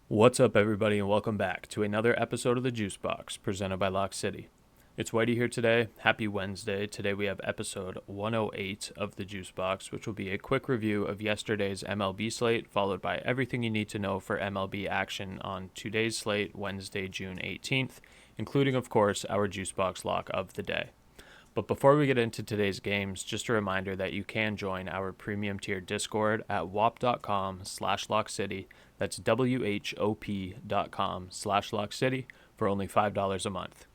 What's up, everybody, and welcome back to another episode of the JuiceBox presented by Lock City. It's Wighty here today. Happy Wednesday. Today we have episode 108 of the JuiceBox, which will be a quick review of yesterday's MLB slate, followed by everything you need to know for MLB action on today's slate, Wednesday, June 18th, including, of course, our JuiceBox Lock of the day. But before we get into today's games, just a reminder that you can join our premium tier Discord at whop.com/lockcity. That's WHOP.com/lockcity for only $5 a month.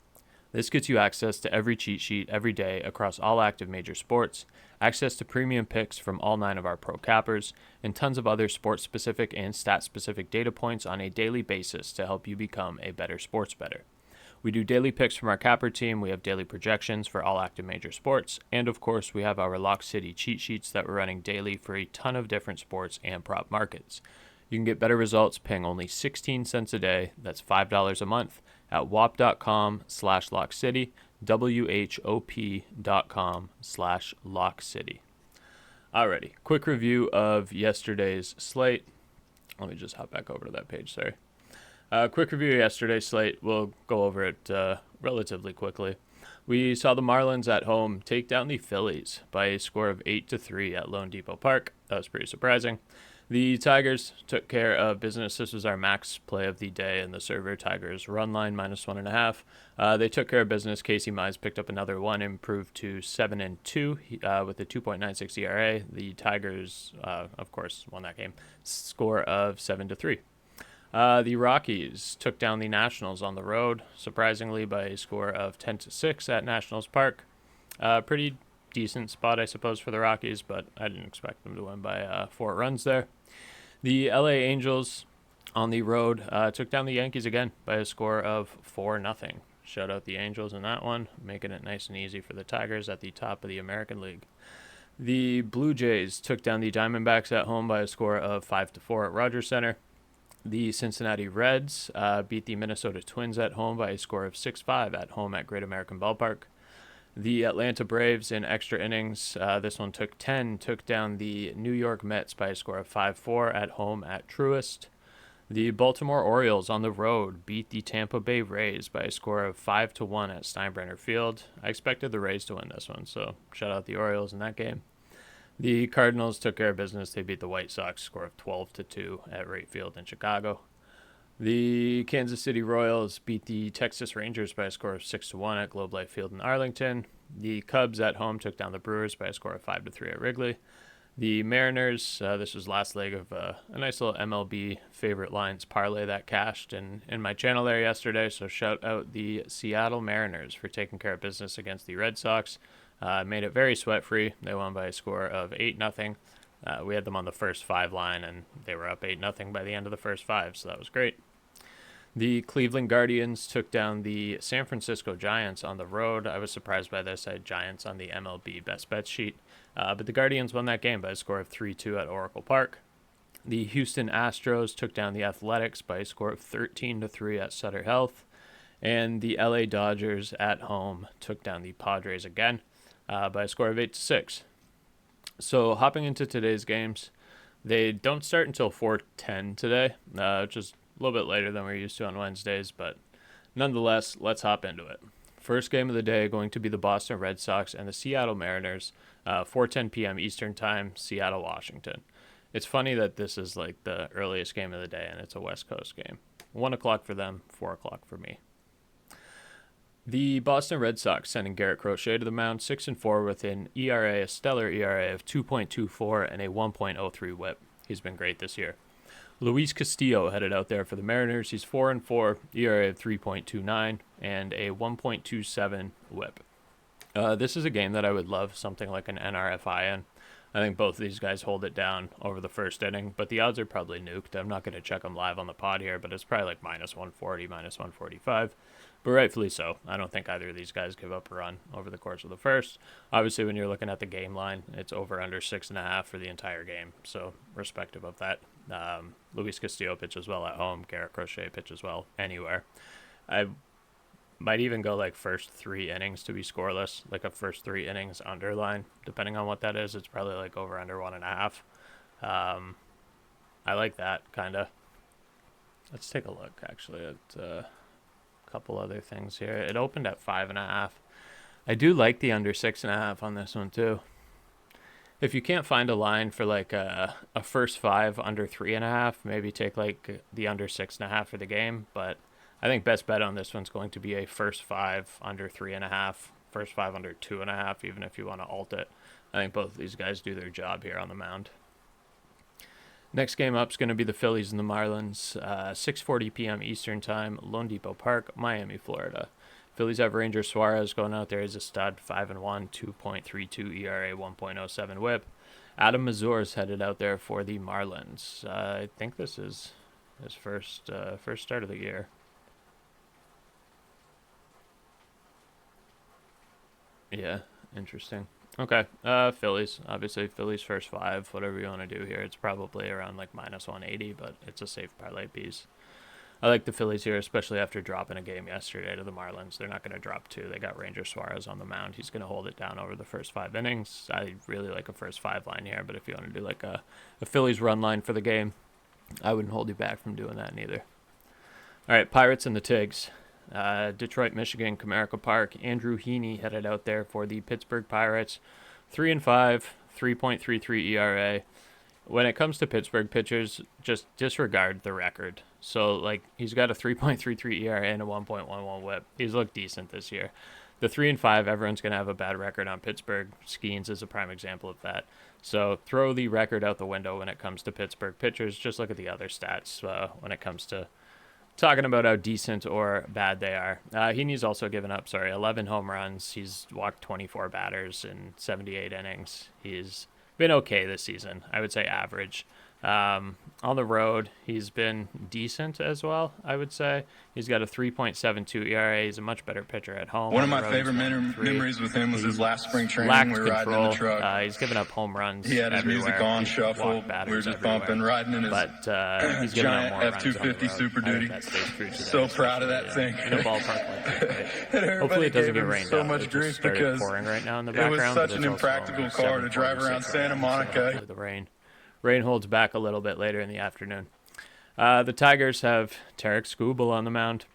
This gets you access to every cheat sheet every day across all active major sports, access to premium picks from all 9 of our pro cappers, and tons of other sports-specific and stat-specific data points on a daily basis to help you become a better sports bettor. We do daily picks from our capper team, we have daily projections for all active major sports, and of course we have our Lock City cheat sheets that we're running daily for a ton of different sports and prop markets. You can get better results paying only 16 cents a day, that's $5 a month, at whop.com/lockcity, WHOP.com/lockcity. Alrighty, quick review of yesterday's slate. Let me just hop back over to that page, sorry. Quick review of yesterday's slate. We'll go over it relatively quickly. We saw the Marlins at home take down the Phillies by a score of 8-3 at Lone Depot Park. That was pretty surprising. The Tigers took care of business. This was our max play of the day in the server. Tigers run line -1.5. They took care of business. Casey Mize picked up another one, improved to 7-2 with a 2.96 ERA. The Tigers, of course, won that game. Score of 7-3. The Rockies took down the Nationals on the road, surprisingly by a score of 10-6 at Nationals Park. Pretty decent spot, I suppose, for the Rockies, but I didn't expect them to win by 4 runs there. The LA Angels on the road took down the Yankees again by a score of 4-0. Shout out the Angels in that one, making it nice and easy for the Tigers at the top of the American League. The Blue Jays took down the Diamondbacks at home by a score of 5-4 at Rogers Center. The Cincinnati Reds beat the Minnesota Twins at home by a score of 6-5 at home at Great American Ballpark. The Atlanta Braves in extra innings, this one took down the New York Mets by a score of 5-4 at home at Truist. The Baltimore Orioles on the road beat the Tampa Bay Rays by a score of 5-1 at Steinbrenner Field. I expected the Rays to win this one, so shout out the Orioles in that game. The Cardinals took care of business. They beat the White Sox, score of 12-2 at Wright Field in Chicago. The Kansas City Royals beat the Texas Rangers by a score of 6-1 at Globe Life Field in Arlington. The Cubs at home took down the Brewers by a score of 5-3 at Wrigley. The Mariners, this was last leg of a nice little MLB favorite lines parlay that cashed in my channel there yesterday. So shout out the Seattle Mariners for taking care of business against the Red Sox. Made it very sweat-free. They won by a score of 8-0. We had them on the first 5 line, and they were up 8-0 by the end of the first 5, so that was great. The Cleveland Guardians took down the San Francisco Giants on the road. I was surprised by this. I had Giants on the MLB best bet sheet, but the Guardians won that game by a score of 3-2 at Oracle Park. The Houston Astros took down the Athletics by a score of 13-3 at Sutter Health, and the LA Dodgers at home took down the Padres again by a score of 8-6. So hopping into today's games, they don't start until 4:10 today, which is a little bit later than we're used to on Wednesdays, but nonetheless, let's hop into it. First game of the day going to be the Boston Red Sox and the Seattle Mariners, 4:10 p.m. Eastern Time, Seattle, Washington. It's funny that this is like the earliest game of the day, and it's a West Coast game. 1 o'clock for them, 4 o'clock for me. The Boston Red Sox sending Garrett Crochet to the mound, 6-4 with an ERA, a stellar ERA of 2.24 and a 1.03 WHIP. He's been great this year. Luis Castillo headed out there for the Mariners. He's 4-4, ERA of 3.29 and a 1.27 WHIP. This is a game that I would love something like an NRFI in. I think both of these guys hold it down over the first inning, but the odds are probably nuked. I'm not going to check them live on the pod here, but it's probably like -140, -145. But rightfully so. I don't think either of these guys give up a run over the course of the first. Obviously, when you're looking at the game line, it's over under 6.5 for the entire game. So, respective of that, Luis Castillo pitches well at home. Garrett Crochet pitches well anywhere. I might even go like first 3 innings to be scoreless, like a first 3 innings underline. Depending on what that is, it's probably like over under 1.5. I like that kind of. Let's take a look, actually, at a couple other things here. It opened at 5.5. I do like the under 6.5 on this one, too. If you can't find a line for like a first 5 under 3.5, maybe take like the under 6.5 for the game. But I think best bet on this one's going to be a first 5 under 3.5, first 5 under 2.5, even if you want to alt it. I think both of these guys do their job here on the mound. Next game up is going to be the Phillies and the Marlins, 6:40 p.m. Eastern Time, Lone Depot Park, Miami, Florida. Phillies have Ranger Suarez going out there as a stud, 5-1, 2.32 ERA, 1.07 WHIP. Adam Mazur's headed out there for the Marlins. I think this is his first start of the year. Yeah, interesting. Okay, Phillies. Obviously, Phillies first 5, whatever you want to do here. It's probably around like minus 180, but it's a safe parlay piece. I like the Phillies here, especially after dropping a game yesterday to the Marlins. They're not going to drop 2. They got Ranger Suarez on the mound. He's going to hold it down over the first 5 innings. I really like a first 5 line here, but if you want to do like a Phillies run line for the game, I wouldn't hold you back from doing that neither. All right, Pirates and the Tigs. Detroit, Michigan, Comerica Park. Andrew Heaney headed out there for the Pittsburgh Pirates. 3-5, 3.33 ERA. When it comes to Pittsburgh pitchers, just disregard the record. So, like, he's got a 3.33 ERA and a 1.11 WHIP. He's looked decent this year. The 3-5, everyone's going to have a bad record on Pittsburgh. Skeens is a prime example of that. So throw the record out the window when it comes to Pittsburgh pitchers. Just look at the other stats when it comes to talking about how decent or bad they are. Heaney's also given up, 11 home runs. He's walked 24 batters in 78 innings. He's been okay this season. I would say average. On the road, he's been decent as well, I would say. He's got a 3.72 ERA. He's a much better pitcher at home. One of my favorite memories with him was his last spring training. We were riding in the truck. He's given up home runs. He had his music on shuffle. We were just bumping, riding in his he's giant F-250 Super Duty. So proud of that thing. In a ballpark like that, right? Hopefully it doesn't get rained so out. much grief because pouring right now in the it was background, such an impractical car to drive around Santa Monica. So the rain holds back a little bit later in the afternoon. The Tigers have Tarek Skubal on the mound.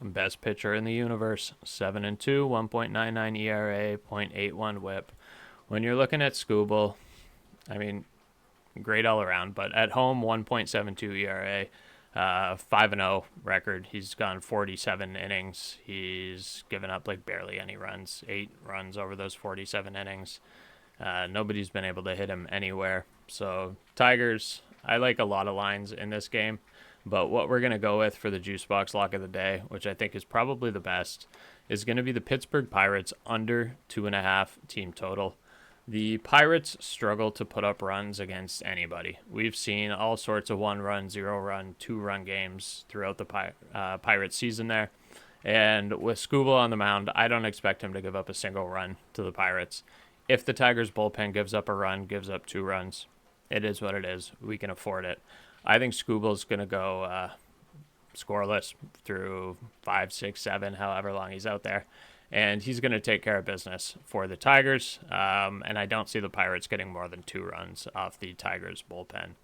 Best pitcher in the universe, 7-2, 1.99 ERA, 0.81 WHIP. When you're looking at Skubal, I mean, great all around, but at home, 1.72 ERA, 5-0 record. He's gone 47 innings. He's given up like barely any runs, 8 runs over those 47 innings. Nobody's been able to hit him anywhere. So Tigers, I like a lot of lines in this game, but what we're going to go with for the JuiceBox Lock of the day, which I think is probably the best, is going to be the Pittsburgh Pirates under 2.5 team total. The Pirates struggle to put up runs against anybody. We've seen all sorts of 1-run, 0-run, 2-run games throughout the Pirates season there. And with Skubal on the mound, I don't expect him to give up a single run to the Pirates. If the Tigers bullpen gives up a run, gives up 2 runs, it is what it is. We can afford it. I think Skubal's going to go scoreless through 5, 6, 7, however long he's out there. And he's going to take care of business for the Tigers. And I don't see the Pirates getting more than 2 runs off the Tigers bullpen.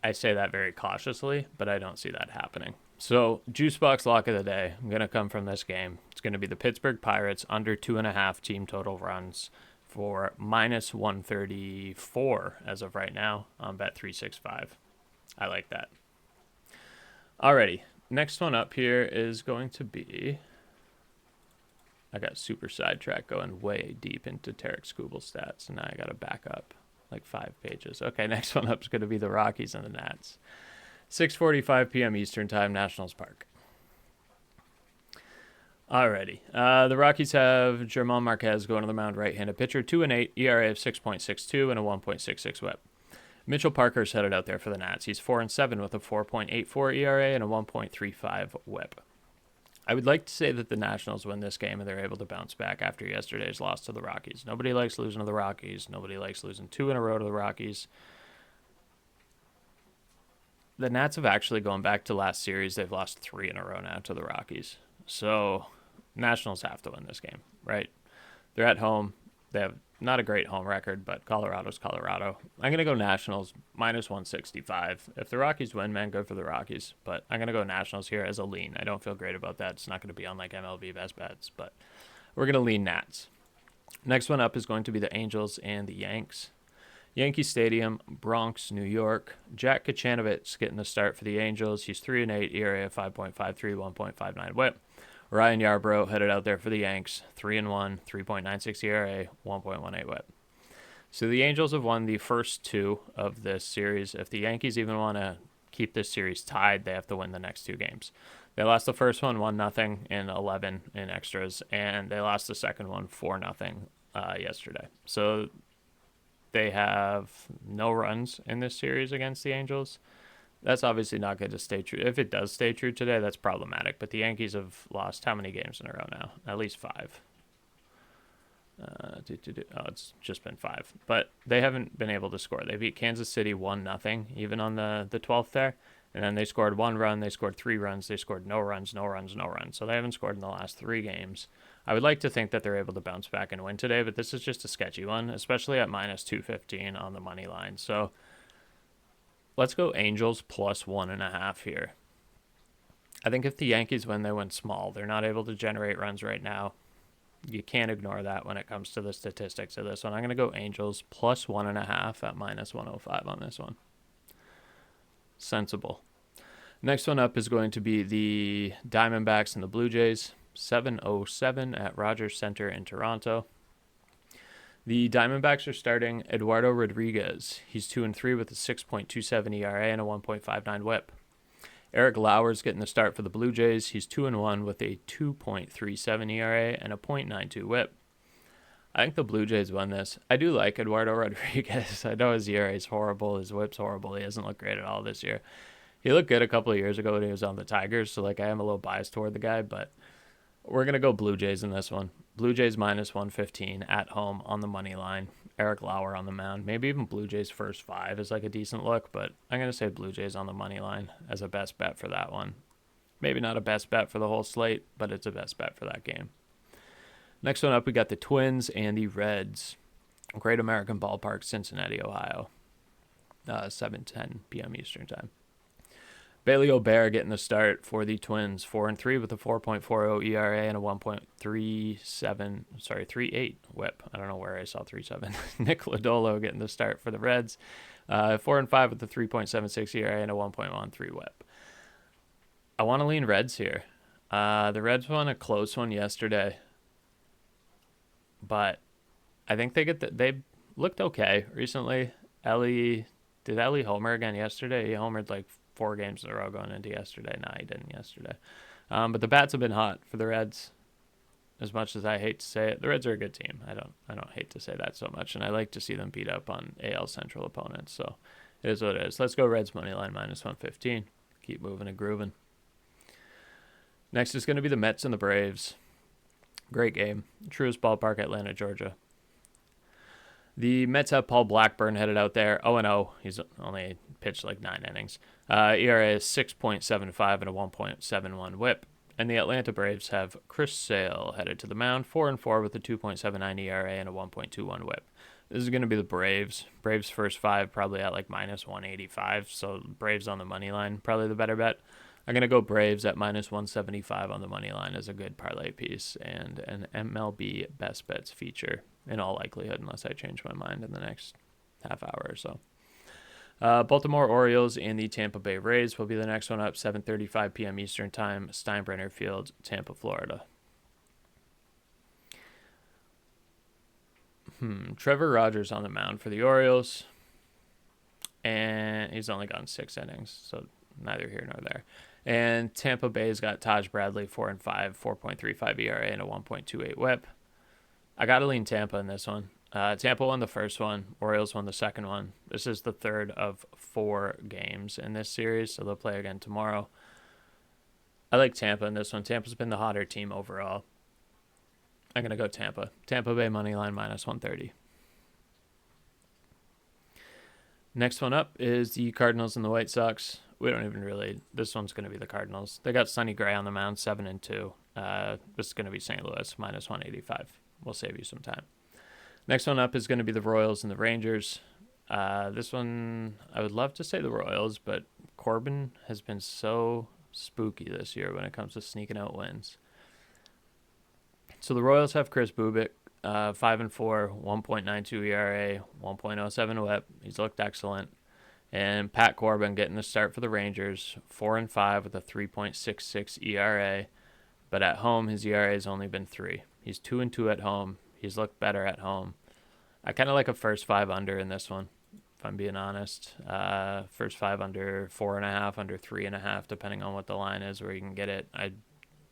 I say that very cautiously, but I don't see that happening. So, JuiceBox Lock of the day. I'm going to come from this game. It's going to be the Pittsburgh Pirates under 2.5 team total runs for minus 134 as of right now on Bet365. I like that. Alrighty, next one up here is going to be... I got super sidetracked going way deep into Tarek Skubal stats, and now I got to back up like 5 pages. Okay, next one up is going to be the Rockies and the Nats. 6:45 p.m. Eastern Time, Nationals Park. Alrighty. The Rockies have Germán Marquez going to the mound, right-handed pitcher, 2-8, ERA of 6.62 and a 1.66 WHIP. Mitchell Parker's headed out there for the Nats. He's 4-7 with a 4.84 ERA and a 1.35 WHIP. I would like to say that the Nationals win this game and they're able to bounce back after yesterday's loss to the Rockies. Nobody likes losing to the Rockies. Nobody likes losing 2 in a row to the Rockies. The Nats have actually gone back to last series. They've lost 3 in a row now to the Rockies. So Nationals have to win this game, right? They're at home. They have not a great home record, but Colorado's Colorado. I'm going to go Nationals minus 165. If the Rockies win, man, good for the Rockies. But I'm going to go Nationals here as a lean. I don't feel great about that. It's not going to be on like MLB best bets, but we're going to lean Nats. Next one up is going to be the Angels and the Yanks. Yankee Stadium, Bronx, New York. Jack Kachanovich getting the start for the Angels. He's 3-8, ERA of 5.53, 1.59 WHIP. Ryan Yarbrough headed out there for the Yanks, 3-1, 3.96 ERA, 1.18 WHIP. So the Angels have won the first two of this series. If the Yankees even want to keep this series tied, they have to win the next two games. They lost the first one 1-0 in 11 in extras, and they lost the second one 4-0 yesterday. So they have no runs in this series against the Angels. That's obviously not going to stay true. If it does stay true today, that's problematic. But the Yankees have lost how many games in a row now? At least 5. It's just been 5. But they haven't been able to score. They beat Kansas City 1-0, even on the 12th there. And then they scored 1 run. They scored 3 runs. They scored no runs. So they haven't scored in the last 3 games. I would like to think that they're able to bounce back and win today, but this is just a sketchy one, especially at minus 215 on the money line. So let's go Angels plus 1.5 here. I think if the Yankees win, they win small. They're not able to generate runs right now. You can't ignore that when it comes to the statistics of this one. I'm going to go Angels plus 1.5 at minus 105 on this one. Sensible. Next one up is going to be the Diamondbacks and the Blue Jays. 7:07 at Rogers Center in Toronto. The Diamondbacks are starting Eduardo Rodriguez. He's 2-3 with a 6.27 ERA and a 1.59 WHIP. Eric Lauer's getting the start for the Blue Jays. He's 2-1 with a 2.37 ERA and a 0.92 WHIP. I think the Blue Jays won this. I do like Eduardo Rodriguez. I know his ERA is horrible. His WHIP's horrible. He hasn't looked great at all this year. He looked good a couple of years ago when he was on the Tigers, so I am a little biased toward the guy, but we're going to go Blue Jays in this one. Blue Jays minus 115 at home on the money line. Eric Lauer on the mound. Maybe even Blue Jays first 5 is a decent look, but I'm going to say Blue Jays on the money line as a best bet for that one. Maybe not a best bet for the whole slate, but it's a best bet for that game. Next one up, we got the Twins and the Reds. Great American Ballpark, Cincinnati, Ohio. 7:10 p.m. Eastern Time. Bailey Obear getting the start for the Twins, 4-3 with a 4.40 ERA and a 38 WHIP. I don't know where I saw 3.7. Nick Lodolo getting the start for the Reds, 4-5 with a 3.76 ERA and a 1.13 WHIP. I want to lean Reds here. The Reds won a close one yesterday, but I think they looked okay recently. Did Ellie homer again yesterday? He homered 4 games in a row going into yesterday. No, he didn't yesterday. But the bats have been hot for the Reds. As much as I hate to say it, the Reds are a good team. I don't hate to say that so much, and I like to see them beat up on AL Central opponents. So it is what it is. Let's go Reds money line minus 115. Keep moving and grooving. Next is going to be the Mets and the Braves. Great game. Truist Ballpark, Atlanta, Georgia. The Mets have Paul Blackburn headed out there. 0-0. He's only pitched 9 innings. ERA is 6.75 and a 1.71 WHIP. And the Atlanta Braves have Chris Sale headed to the mound. 4-4 with a 2.79 ERA and a 1.21 WHIP. This is going to be the Braves. Braves first 5 probably at minus 185. So Braves on the money line, probably the better bet. I'm going to go Braves at minus 175 on the money line as a good parlay piece and an MLB best bets feature in all likelihood, unless I change my mind in the next half hour or so. Baltimore Orioles and the Tampa Bay Rays will be the next one up, 7:35 p.m. Eastern Time, Steinbrenner Field, Tampa, Florida. Trevor Rogers on the mound for the Orioles, and he's only gone 6 innings, so neither here nor there. And Tampa Bay's got Taj Bradley, 4-5, 4.35 ERA and a 1.28 WHIP. I got to lean Tampa in this one. Tampa won the first one. Orioles won the second one. This is the third of 4 games in this series, so they'll play again tomorrow. I like Tampa in this one. Tampa's been the hotter team overall. I'm going to go Tampa. Tampa Bay money line minus 130. Next one up is the Cardinals and the White Sox. We don't even really. This one's going to be the Cardinals. They got Sonny Gray on the mound, 7-2. This is going to be St. Louis minus 185. We'll save you some time. Next one up is going to be the Royals and the Rangers. This one, I would love to say the Royals, but Corbin has been so spooky this year when it comes to sneaking out wins. So the Royals have Chris Bubik, 5-4, 1.92 ERA, 1.07 WHIP. He's looked excellent. And Pat Corbin getting the start for the Rangers, 4-5 with a 3.66 ERA. But at home, his ERA has only been 3. He's 2-2 at home. He's looked better at home. I kind of like a first 5 under in this one, if I'm being honest. First 5 under 4.5, under 3.5, depending on what the line is, where you can get it. I'd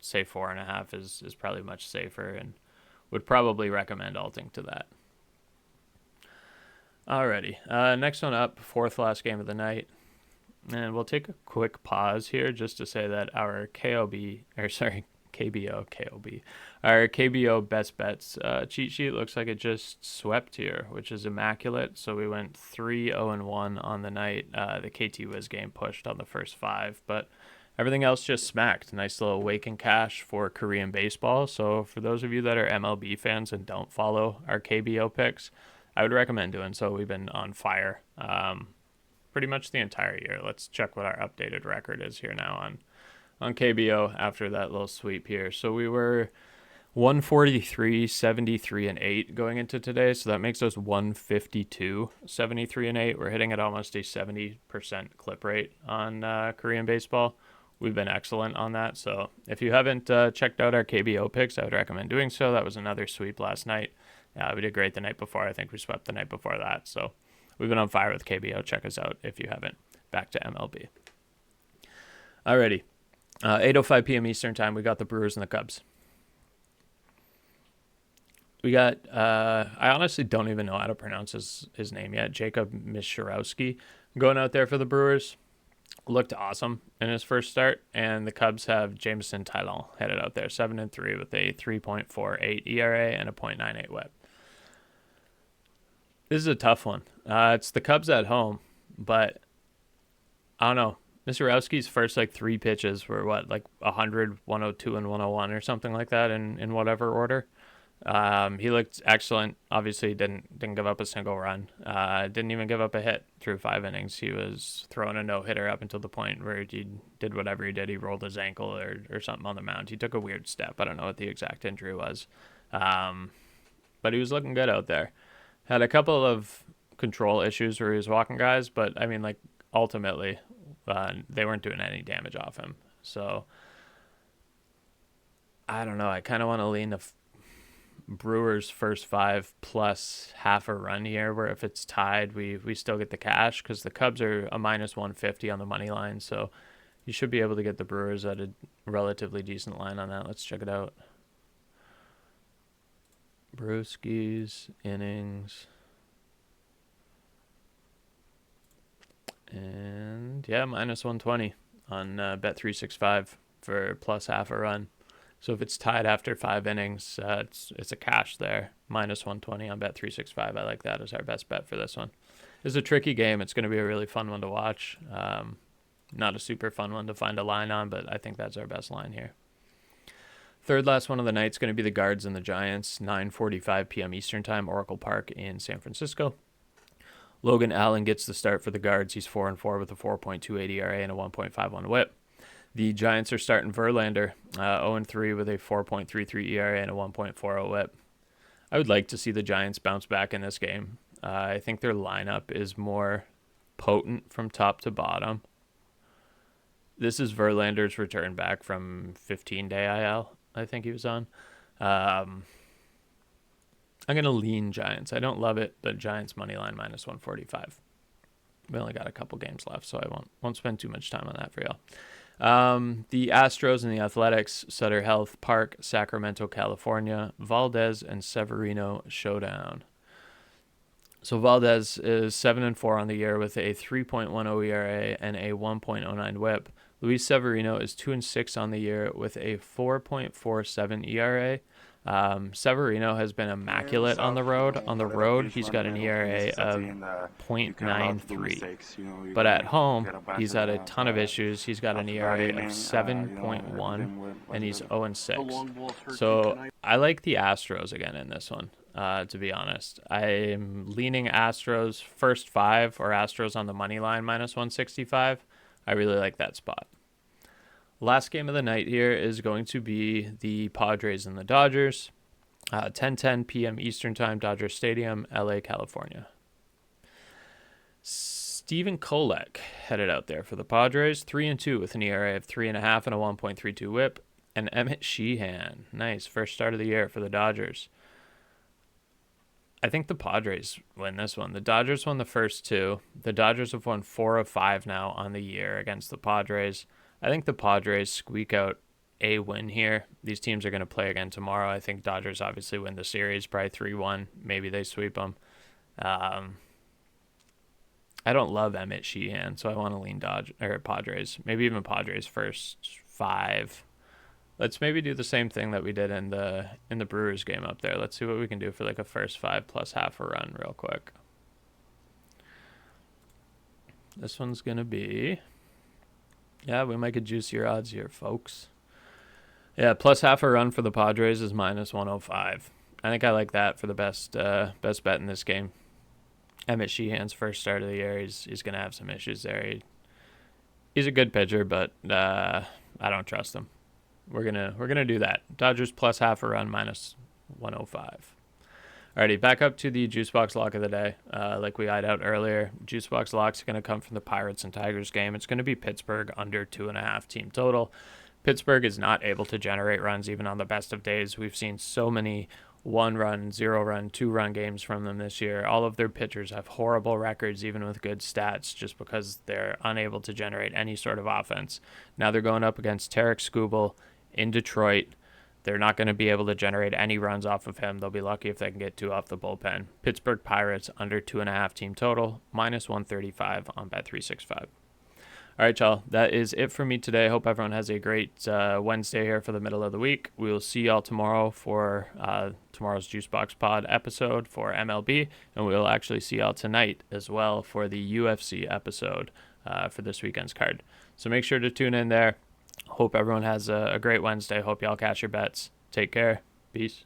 say 4.5 is probably much safer, and would probably recommend alting to that. Alrighty, next one up, fourth last game of the night. And we'll take a quick pause here just to say that our KBO, our KBO best bets cheat sheet looks like it just swept here, which is immaculate. So we went 3-0-1 on the night. The KT Wiz game pushed on the first 5, but everything else just smacked. Nice little wake in cash for Korean baseball. So for those of you that are MLB fans and don't follow our KBO picks, I would recommend doing so. We've been on fire pretty much the entire year. Let's check what our updated record is here now on KBO after that little sweep here. So we were 143, 73, and 8 going into today. So that makes us 152, 73, and 8. We're hitting at almost a 70% clip rate on Korean baseball. We've been excellent on that. So if you haven't checked out our KBO picks, I would recommend doing so. That was another sweep last night. We did great the night before. I think we swept the night before that. So we've been on fire with KBO. Check us out if you haven't. Back to MLB. Alrighty. 8:05 p.m. Eastern time, we got the Brewers and the Cubs. We got, I honestly don't even know how to pronounce his name yet, Jacob Mishorowski, going out there for the Brewers. Looked awesome in his first start, and the Cubs have Jameson Taillon headed out there, 7-3 with a 3.48 ERA and a .98 WHIP. This is a tough one. It's the Cubs at home, but I don't know. Mishorowski's first 3 pitches were 100, 102, and 101 or something like that in whatever order. He looked excellent. Obviously, didn't give up a single run. Didn't even give up a hit through 5 innings. He was throwing a no-hitter up until the point where he did whatever he did. He rolled his ankle or something on the mound. He took a weird step. I don't know what the exact injury was. But he was looking good out there. Had a couple of control issues where he was walking guys, but I mean, ultimately, they weren't doing any damage off him. So I don't know. I kind of want to lean the Brewers first 5 plus half a run here, where if it's tied, we still get the cash, because the Cubs are a -150 on the money line. So you should be able to get the Brewers at a relatively decent line on that. Let's check it out. Brewskis, innings. And yeah, -120 on Bet365 for plus half a run. So if it's tied after 5 innings, it's a cash there. -120 on Bet365. I like that as our best bet for this one. It's a tricky game. It's going to be a really fun one to watch. Not a super fun one to find a line on, but I think that's our best line here. Third last one of the night is going to be the Guards and the Giants, 9:45 p.m. Eastern Time, Oracle Park in San Francisco. Logan Allen gets the start for the Guards. He's 4-4 with a 4.28 ERA and a 1.51 WHIP. The Giants are starting Verlander, 0-3 with a 4.33 ERA and a 1.40 WHIP. I would like to see the Giants bounce back in this game. I think their lineup is more potent from top to bottom. This is Verlander's return back from 15-day IL, I think he was on. I'm going to lean Giants. I don't love it, but Giants money line -145. We only got a couple games left, so I won't spend too much time on that for y'all. The Astros and the Athletics, Sutter Health Park, Sacramento, California, Valdez and Severino showdown. So Valdez is 7-4 on the year with a 3.10 ERA and a 1.09 WHIP. Luis Severino is 2-6 on the year with a 4.47 ERA. Severino has been immaculate on the road. On the road, he's got an ERA of .93. But at home, he's had a ton of issues. He's got an ERA of 7.1, and he's 0-6. So I like the Astros again in this one. to be honest. I'm leaning Astros first 5 or Astros on the money line minus 165. I really like that spot. Last game of the night here is going to be the Padres and the Dodgers. 10:10 p.m. Eastern Time, Dodger Stadium, LA, California. Steven Kolek headed out there for the Padres, 3-2 with an ERA of 3.5 and a 1.32 WHIP. And Emmett Sheehan, nice first start of the year for the Dodgers. I think the Padres win this one. The Dodgers won the first 2. The Dodgers have won 4 of 5 now on the year against the Padres. I think the Padres squeak out a win here. These teams are going to play again tomorrow. I think Dodgers obviously win the series, probably 3-1. Maybe they sweep them. I don't love Emmett Sheehan, so I want to lean Padres. Maybe even Padres first 5. Let's maybe do the same thing that we did in the Brewers game up there. Let's see what we can do for like a first 5 plus half a run real quick. This one's going to be... Yeah, we might get juicier odds here, folks. Yeah, plus half a run for the Padres is minus 105. I think I like that for the best bet in this game. Emmett Sheehan's first start of the year, he's going to have some issues there. He's a good pitcher, but I don't trust him. We're gonna do that. Dodgers plus half a run minus 105. Alrighty, back up to the JuiceBox Lock of the day. Like we eyed out earlier, JuiceBox Locks are going to come from the Pirates and Tigers game. It's going to be Pittsburgh under 2.5 team total. Pittsburgh is not able to generate runs even on the best of days. We've seen so many 1-run, 0-run, 2-run games from them this year. All of their pitchers have horrible records, even with good stats, just because they're unable to generate any sort of offense. Now they're going up against Tarek Skubal in Detroit. They're not going to be able to generate any runs off of him. They'll be lucky if they can get 2 off the bullpen. Pittsburgh Pirates under 2.5 team total, minus 135 on Bet365. All right, y'all. That is it for me today. Hope everyone has a great Wednesday here for the middle of the week. We will see y'all tomorrow for tomorrow's JuiceBox Pod episode for MLB, and we'll actually see y'all tonight as well for the UFC episode for this weekend's card. So make sure to tune in there. Hope everyone has a great Wednesday. Hope y'all catch your bets. Take care. Peace.